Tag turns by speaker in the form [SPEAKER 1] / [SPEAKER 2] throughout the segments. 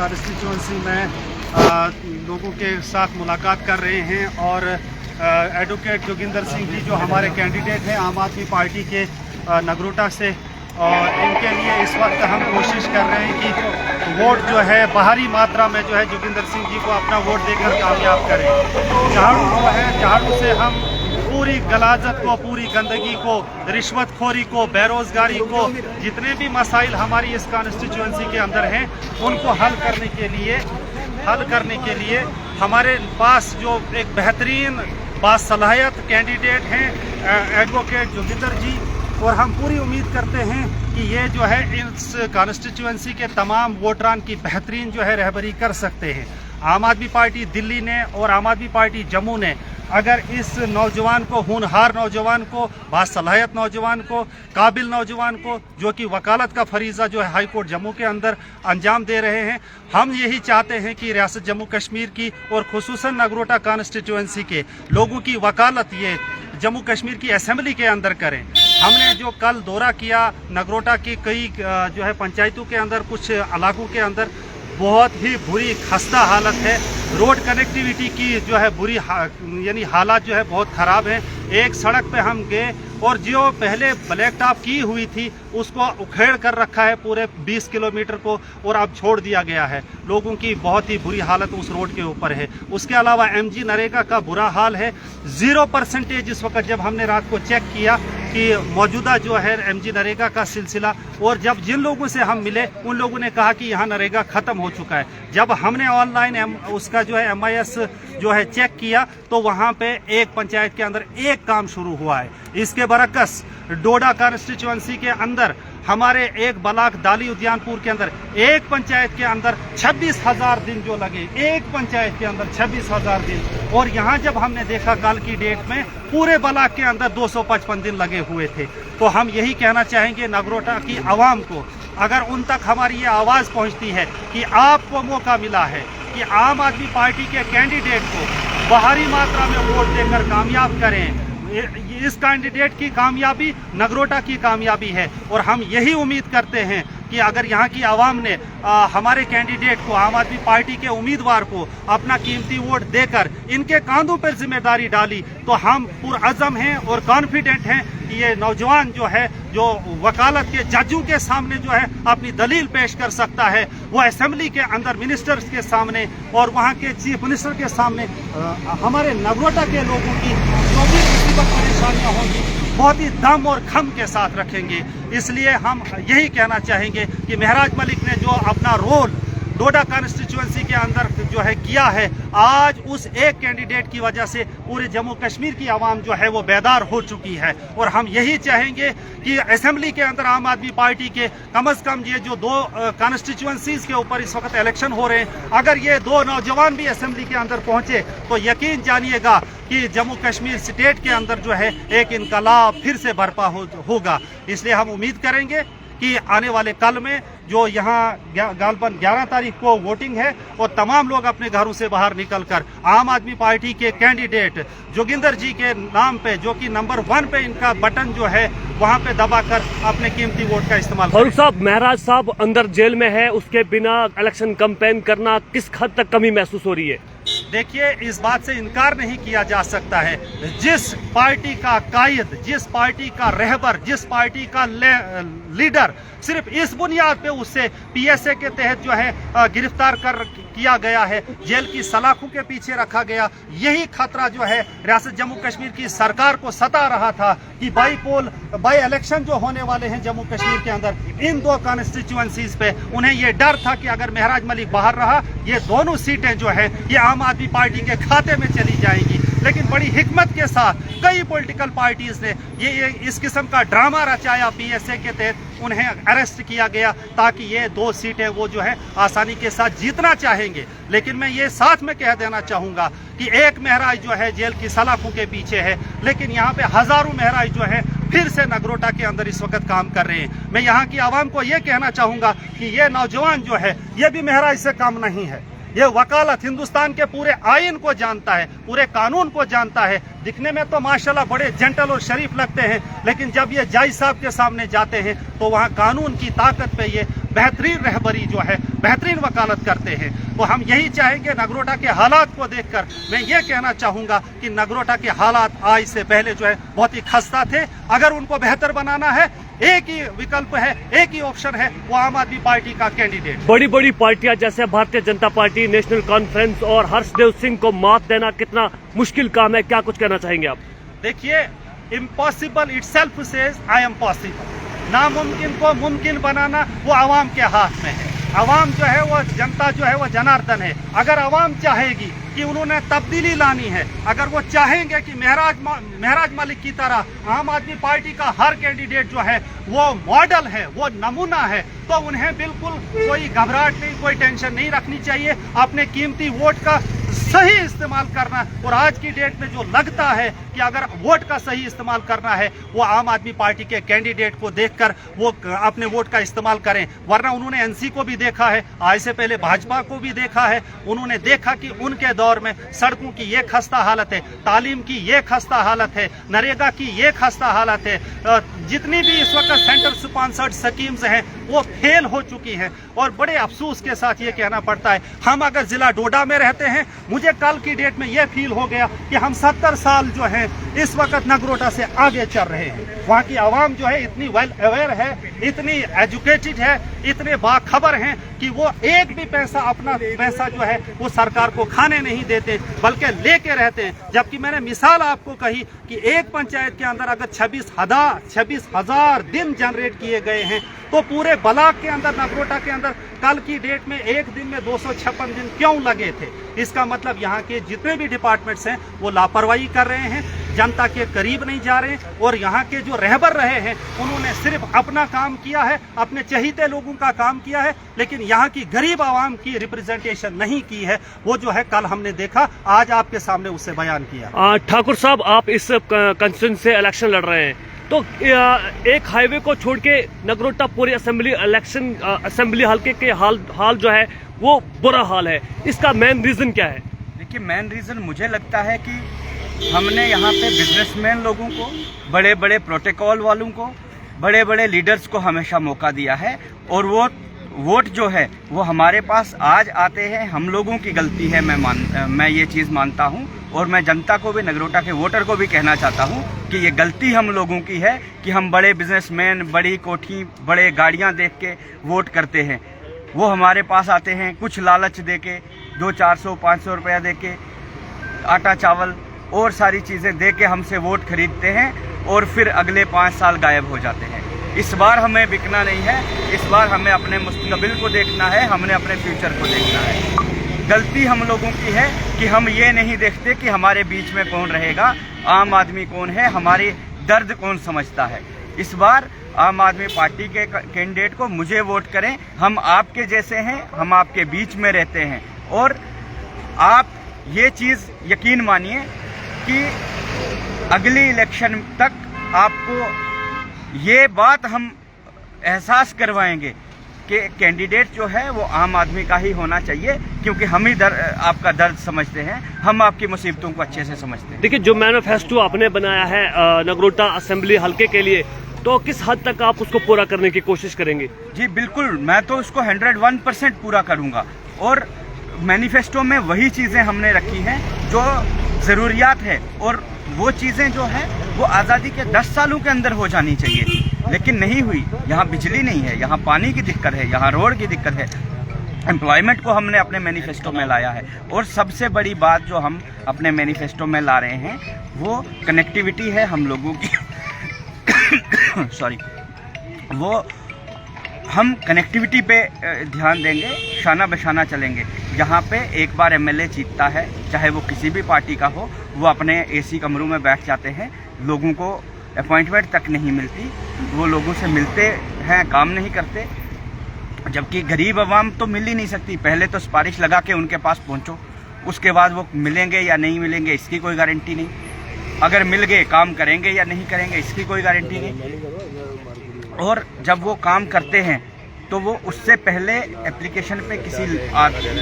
[SPEAKER 1] Constituency में लोगों के साथ मुलाकात कर रहे हैं और एडवोकेट जोगिंदर सिंह जी जो हमारे कैंडिडेट हैं आम आदमी पार्टी के नगरोटा से, और इनके लिए इस वक्त हम कोशिश कर रहे हैं कि वोट जो है बाहरी मात्रा में जो है जोगिंदर सिंह जी को अपना वोट देकर कामयाब करें। झाड़ू जो है, झाड़ू से हम पूरी गलाजत को, पूरी गंदगी को, रिश्वतखोरी को, बेरोजगारी को, जितने भी मसाइल हमारी इस कॉन्स्टिट्यूंसी के अंदर हैं उनको हल करने के लिए हमारे पास जो एक बेहतरीन बासलाहियत कैंडिडेट हैं एडवोकेट जोगिंदर जी, और हम पूरी उम्मीद करते हैं कि ये जो है इस कॉन्स्टिट्यूंसी के तमाम वोटरान की बेहतरीन जो है रहबरी कर सकते हैं। आम आदमी पार्टी दिल्ली ने और आम आदमी पार्टी जम्मू ने अगर इस नौजवान को, होनहार नौजवान को, बासलाहियत नौजवान को, काबिल नौजवान को, जो कि वकालत का फरीज़ा जो है हाई कोर्ट जम्मू के अंदर अंजाम दे रहे हैं, हम यही चाहते हैं कि रियासत जम्मू कश्मीर की और खुसूसन नगरोटा कॉन्स्टिट्यूंसी के लोगों की वकालत ये जम्मू कश्मीर की असेंबली के अंदर करें। हमने जो कल दौरा किया नगरोटा की कई जो है पंचायतों के अंदर, कुछ इलाकों के अंदर बहुत ही बुरी खस्ता हालत है। रोड कनेक्टिविटी की जो है बुरी यानी हालात जो है बहुत ख़राब है। एक सड़क पे हम गए और जो पहले ब्लैक टॉप की हुई थी उसको उखेड़ कर रखा है पूरे 20 किलोमीटर को, और अब छोड़ दिया गया है। लोगों की बहुत ही बुरी हालत उस रोड के ऊपर है। उसके अलावा MG नरेगा का बुरा हाल है। 0% इस वक्त जब हमने रात को चेक किया कि मौजूदा जो है MG नरेगा का सिलसिला, और जब जिन लोगों से हम मिले उन लोगों ने कहा कि यहाँ नरेगा ख़त्म हो चुका है। जब हमने ऑनलाइन उसका जो है MIS जो है चेक किया तो वहाँ पे एक पंचायत के अंदर एक काम शुरू हुआ है। इसके बरक्स डोडा कॉन्स्टिट्यूंसी के अंदर हमारे एक बलाक दाली उद्यानपुर के अंदर एक पंचायत के अंदर 26,000 दिन जो लगे, एक पंचायत के अंदर 26,000 दिन, और यहाँ जब हमने देखा कल की डेट में पूरे बलाक के अंदर 255 दिन लगे हुए थे। तो हम यही कहना चाहेंगे नगरोटा की आवाम को, अगर उन तक हमारी ये आवाज़ पहुँचती है कि आपको मौका मिला है कि आम आदमी पार्टी के कैंडिडेट को बाहरी मात्रा में वोट देकर कामयाब करें, इस कैंडिडेट की कामयाबी नगरोटा की कामयाबी है। और हम यही उम्मीद करते हैं कि अगर यहाँ की आवाम ने हमारे कैंडिडेट को, आम आदमी पार्टी के उम्मीदवार को अपना कीमती वोट देकर इनके कांधों पर जिम्मेदारी डाली तो हम पुरअज़म हैं और कॉन्फिडेंट हैं कि ये नौजवान जो है, जो वकालत के जजों के सामने जो है अपनी दलील पेश कर सकता है, वो असेंबली के अंदर मिनिस्टर्स के सामने और वहाँ के चीफ मिनिस्टर के सामने हमारे नगरोटा के लोगों की जो भी मुसीबत परेशानियाँ होंगी बहुत ही दम और खम के साथ रखेंगे। इसलिए हम यही कहना चाहेंगे कि महराज मलिक ने जो अपना रोल डोडा कॉन्स्टिट्यूंसी के अंदर जो है किया है, आज उस एक कैंडिडेट की वजह से पूरे जम्मू कश्मीर की आवाम जो है वो बेदार हो चुकी है। और हम यही चाहेंगे कि असेंबली के अंदर आम आदमी पार्टी के कम से कम ये जो 2 कॉन्स्टिट्यूंसीज के ऊपर इस वक्त इलेक्शन हो रहे हैं, अगर ये 2 नौजवान भी असेंबली के अंदर पहुंचे तो यकीन जानिएगा कि जम्मू कश्मीर स्टेट के अंदर जो है एक इनकलाब फिर से बर्पा होगा। इसलिए हम उम्मीद करेंगे कि आने वाले कल में जो यहाँ गालबन 11 तारीख को वोटिंग है और तमाम लोग अपने घरों से बाहर निकलकर आम आदमी पार्टी के कैंडिडेट जोगिंदर जी के नाम पे, जो कि नंबर 1 पे इनका बटन जो है वहाँ पे दबाकर अपने कीमती वोट का इस्तेमाल करें।
[SPEAKER 2] फारूक साहब, महराज साहब अंदर जेल में है, उसके बिना इलेक्शन कैंपेन करना किस हद तक कमी महसूस हो रही है?
[SPEAKER 1] देखिए, इस बात से इनकार नहीं किया जा सकता है, जिस पार्टी का कायद, जिस पार्टी का रहबर, जिस पार्टी का लीडर सिर्फ इस बुनियाद पे उससे PSA के तहत जो है गिरफ्तार किया गया है, जेल की सलाखों के पीछे रखा गया, यही खतरा जो है रियासत जम्मू कश्मीर की सरकार को सता रहा था कि बाई इलेक्शन जो होने वाले हैं जम्मू कश्मीर के अंदर इन 2 कॉन्स्टिट्यूंसीज पे, उन्हें ये डर था कि अगर महराज मलिक बाहर रहा ये दोनों सीटें जो है ये आम आदमी पार्टी के खाते में चली जाएंगी। लेकिन बड़ी हिकमत के साथ कई पॉलिटिकल पार्टीज ने ये इस किस्म का ड्रामा रचाया, PSA के तहत उन्हें अरेस्ट किया गया ताकि ये 2 सीटें वो जो है आसानी के साथ जीतना चाहेंगे। लेकिन मैं ये साथ में कह देना चाहूँगा कि एक महराज जो है जेल की सलाखों के पीछे है, लेकिन यहाँ पे हज़ारों महराज जो है फिर से नगरोटा के अंदर इस वक्त काम कर रहे हैं। मैं यहाँ की आवाम को ये कहना चाहूँगा कि ये नौजवान जो है ये भी महराज से कम नहीं है, ये वकालत हिंदुस्तान के पूरे आइन को जानता है, पूरे कानून को जानता है। दिखने में तो माशाल्लाह बड़े जेंटल और शरीफ लगते हैं, लेकिन जब ये जज साहब के सामने जाते हैं तो वहाँ कानून की ताकत पे ये बेहतरीन रहबरी जो है, बेहतरीन वकालत करते हैं। तो हम यही चाहेंगे, नगरोटा के हालात को देखकर मैं ये कहना चाहूँगा कि नगरोटा के हालात आज से पहले जो है बहुत ही खस्ता थे। अगर उनको बेहतर बनाना है, एक ही विकल्प है, एक ही ऑप्शन है, वो आम आदमी पार्टी का कैंडिडेट।
[SPEAKER 2] बड़ी बड़ी पार्टियां जैसे Bharatiya Janata party, national conference और हर्षदेव सिंह को मात देना कितना मुश्किल काम है, क्या कुछ कहना चाहेंगे आप?
[SPEAKER 1] देखिए, impossible itself says I am possible. नामुमकिन को मुमकिन बनाना वो आवाम के हाथ में है। आवाम जो है, वो जनता जो है, वो जनार्दन है। अगर आवाम चाहेगी कि उन्होंने तब्दीली लानी है, अगर वो चाहेंगे कि महराज मलिक की तरह आम आदमी पार्टी का हर कैंडिडेट जो है वो मॉडल है, वो नमूना है, तो उन्हें बिल्कुल कोई घबराहट नहीं, कोई टेंशन नहीं रखनी चाहिए। अपने कीमती वोट का सही इस्तेमाल करना, और आज की डेट में जो लगता है कि अगर वोट का सही इस्तेमाल करना है, वो आम आदमी पार्टी के कैंडिडेट को देखकर वो अपने वोट का इस्तेमाल करें। वरना उन्होंने एनसी को भी देखा है, आज से पहले भाजपा को भी देखा है। उन्होंने देखा कि उनके दौर में सड़कों की ये खस्ता हालत है, तालीम की ये खस्ता हालत है, नरेगा की ये खस्ता हालत है। जितनी भी इस वक्त सेंटर स्पॉन्सर्ड स्कीम्स हैं वो फेल हो चुकी हैं। और बड़े अफसोस के साथ ये कहना पड़ता है, हम अगर जिला डोडा में रहते हैं, मुझे कल की डेट में ये फील हो गया कि हम 70 साल जो है इस वक्त नगरोटा से आगे चल रहे हैं। वहाँ की आवाम जो है इतनी वेल अवेयर है, इतनी एजुकेटेड है, इतने बाखबर हैं कि वो एक भी पैसा, अपना पैसा जो है वो सरकार को खाने नहीं देते, बल्कि लेके रहते हैं। जबकि मैंने मिसाल आपको कही कि एक पंचायत के अंदर अगर 26,000 दिन जनरेट किए गए हैं, तो पूरे ब्लॉक के अंदर, नगरोटा के अंदर कल की डेट में एक दिन में 256 दिन क्यों लगे थे? इसका मतलब यहाँ के जितने भी डिपार्टमेंट्स हैं वो लापरवाही कर रहे हैं, जनता के करीब नहीं जा रहे हैं। और यहाँ के जो रहबर रहे हैं उन्होंने सिर्फ अपना काम किया है, अपने चहीते लोगों का काम किया है, लेकिन यहाँ की गरीब आवाम की रिप्रेजेंटेशन नहीं की है। वो जो है कल हमने देखा, आज आपके सामने उससे बयान किया।
[SPEAKER 2] ठाकुर साहब, आप इस कंस्टिट्यूएंसी से इलेक्शन लड़ रहे हैं, तो एक हाईवे को छोड़ के नगरोटा पूरी असेंबली हल्के के हाल जो है वो बुरा हाल है। इसका मेन रीजन क्या है?
[SPEAKER 3] देखिए, मेन रीजन मुझे लगता है कि हमने यहाँ पे बिजनेसमैन लोगों को, बड़े बड़े प्रोटोकॉल वालों को, बड़े बड़े लीडर्स को हमेशा मौका दिया है। और वोट जो है वो हमारे पास आज आते हैं, हम लोगों की गलती है। मैं ये चीज़ मानता हूँ, और मैं जनता को भी, नगरोटा के वोटर को भी कहना चाहता हूँ कि ये गलती हम लोगों की है कि हम बड़े बिजनेसमैन, बड़ी कोठी, बड़े गाड़ियाँ देख के वोट करते हैं। वो हमारे पास आते हैं कुछ लालच दे के, 200-400-500 रुपया दे के, आटा चावल और सारी चीज़ें दे के हमसे वोट खरीदते हैं, और फिर अगले 5 साल गायब हो जाते हैं। इस बार हमें बिकना नहीं है, इस बार हमें अपने मुस्तकबिल को देखना है, हमने अपने फ्यूचर को देखना है। गलती हम लोगों की है कि हम ये नहीं देखते कि हमारे बीच में कौन रहेगा, आम आदमी कौन है, हमारी दर्द कौन समझता है। इस बार आम आदमी पार्टी के कैंडिडेट को मुझे वोट करें। हम आपके जैसे हैं, हम आपके बीच में रहते हैं, और आप ये चीज़ यकीन मानिए कि अगली इलेक्शन तक आपको ये बात हम एहसास करवाएंगे कि कैंडिडेट जो है वो आम आदमी का ही होना चाहिए, क्योंकि हम ही आपका दर्द समझते हैं, हम आपकी मुसीबतों को अच्छे से समझते हैं।
[SPEAKER 2] देखिए, जो मैनिफेस्टो आपने बनाया है नगरोटा असेंबली हल्के के लिए, तो किस हद तक आप उसको पूरा करने की कोशिश करेंगे?
[SPEAKER 3] जी बिल्कुल, मैं तो उसको 101% पूरा करूंगा। और मैनिफेस्टो में वही चीज़ें हमने रखी हैं जो ज़रूरियात है, और वो चीज़ें जो हैं वो आज़ादी के 10 सालों के अंदर हो जानी चाहिए, लेकिन नहीं हुई। यहाँ बिजली नहीं है, यहाँ पानी की दिक्कत है, यहाँ रोड की दिक्कत है। एम्प्लॉयमेंट को हमने अपने मैनिफेस्टो में लाया है, और सबसे बड़ी बात जो हम अपने मैनिफेस्टो में ला रहे हैं वो कनेक्टिविटी है हम लोगों की। सॉरी, वो हम कनेक्टिविटी पे ध्यान देंगे, शाना बशाना चलेंगे। जहाँ पे एक बार एमएलए जीतता है, चाहे वो किसी भी पार्टी का हो, वो अपने एसी कमरों में बैठ जाते हैं, लोगों को अपॉइंटमेंट तक नहीं मिलती, वो लोगों से मिलते हैं, काम नहीं करते। जबकि गरीब आवाम तो मिल ही नहीं सकती, पहले तो सिफारिश लगा के उनके पास पहुँचो, उसके बाद वो मिलेंगे या नहीं मिलेंगे इसकी कोई गारंटी नहीं। अगर मिल गए, काम करेंगे या नहीं करेंगे इसकी कोई गारंटी नहीं। और जब वो काम करते हैं तो वो उससे पहले एप्लीकेशन पे किसी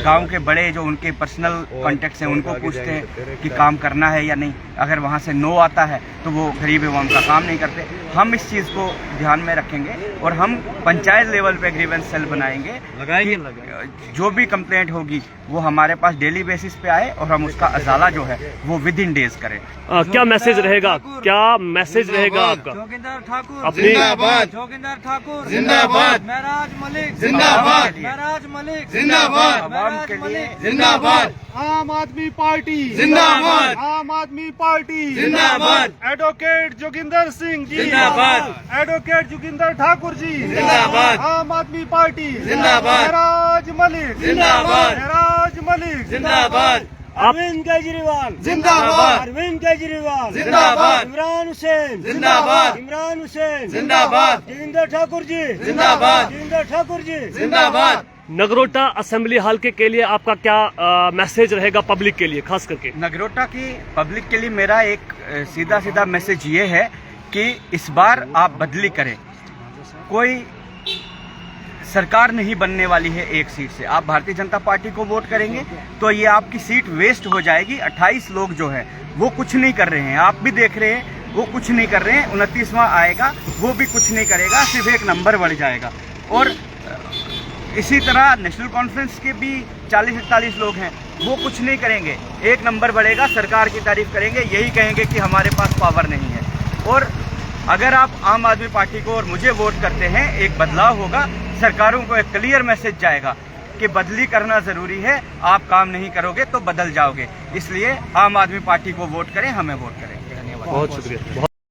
[SPEAKER 3] गांव के बड़े जो उनके पर्सनल कॉन्टेक्ट्स हैं उनको पूछते हैं कि काम करना है या नहीं। अगर वहाँ से नो आता है तो वो गरीब एवं का काम नहीं करते। हम इस चीज़ को ध्यान में रखेंगे और हम पंचायत लेवल पे ग्रीवेंस सेल बनाएंगे कि जो भी कंप्लेंट होगी वो हमारे पास डेली बेसिस पे आए और हम उसका अजाला जो है वो विद इन डेज करें।
[SPEAKER 2] क्या मैसेज रहेगा, क्या मैसेज रहेगा आपका?
[SPEAKER 4] जोगिंदर ठाकुर
[SPEAKER 2] अपनी
[SPEAKER 4] जोगिंदर ठाकुर
[SPEAKER 5] जिंदाबाद,
[SPEAKER 4] महराज मलिक
[SPEAKER 5] जिंदाबाद,
[SPEAKER 4] महराज मलिक
[SPEAKER 5] जिंदाबाद,
[SPEAKER 3] आवाम के लिए
[SPEAKER 5] जिंदाबाद,
[SPEAKER 1] आम आदमी पार्टी
[SPEAKER 5] जिंदाबाद,
[SPEAKER 1] आम आदमी पार्टी
[SPEAKER 5] जिंदाबाद,
[SPEAKER 1] एडवोकेट जोगिंदर सिंह जी
[SPEAKER 5] जिंदाबाद,
[SPEAKER 1] एडवोकेट जोगिंदर ठाकुर जी
[SPEAKER 5] जिंदाबाद,
[SPEAKER 1] आम आदमी पार्टी
[SPEAKER 5] जिंदाबाद,
[SPEAKER 1] महराज मलिक
[SPEAKER 5] जिंदाबाद,
[SPEAKER 1] महराज मलिक
[SPEAKER 5] जिंदाबाद,
[SPEAKER 4] अरविंद केजरीवाल
[SPEAKER 5] जिंदाबाद,
[SPEAKER 4] अरविंद केजरीवाल
[SPEAKER 5] जिंदाबाद,
[SPEAKER 4] इमरान हुसैन
[SPEAKER 5] जिंदाबाद,
[SPEAKER 4] इमरान हुसैन
[SPEAKER 5] जिंदाबाद,
[SPEAKER 4] जोगिंदर ठाकुर जी
[SPEAKER 5] जिंदाबाद,
[SPEAKER 4] जोगिंदर ठाकुर जी
[SPEAKER 5] जिंदाबाद।
[SPEAKER 2] नगरोटा असेंबली हल्के के लिए आपका क्या मैसेज रहेगा पब्लिक के लिए, खास करके?
[SPEAKER 3] नगरोटा की पब्लिक के लिए मेरा एक सीधा सीधा मैसेज ये है कि इस बार आप बदली करें। कोई सरकार नहीं बनने वाली है एक सीट से। आप भारतीय जनता पार्टी को वोट करेंगे तो ये आपकी सीट वेस्ट हो जाएगी। 28 लोग जो है वो कुछ नहीं कर रहे हैं, आप भी देख रहे हैं वो कुछ नहीं कर रहे हैं। 29वां आएगा वो भी कुछ नहीं करेगा, सिर्फ एक नंबर बढ़ जाएगा। और इसी तरह नेशनल कॉन्फ्रेंस के भी 40-41 लोग हैं, वो कुछ नहीं करेंगे, एक नंबर बढ़ेगा, सरकार की तारीफ करेंगे, यही कहेंगे कि हमारे पास पावर नहीं है। और अगर आप आम आदमी पार्टी को और मुझे वोट करते हैं, एक बदलाव होगा, सरकारों को एक क्लियर मैसेज जाएगा कि बदली करना ज़रूरी है, आप काम नहीं करोगे तो बदल जाओगे। इसलिए आम आदमी पार्टी को वोट करें, हमें वोट करें।
[SPEAKER 2] बहुत शुक्रिया।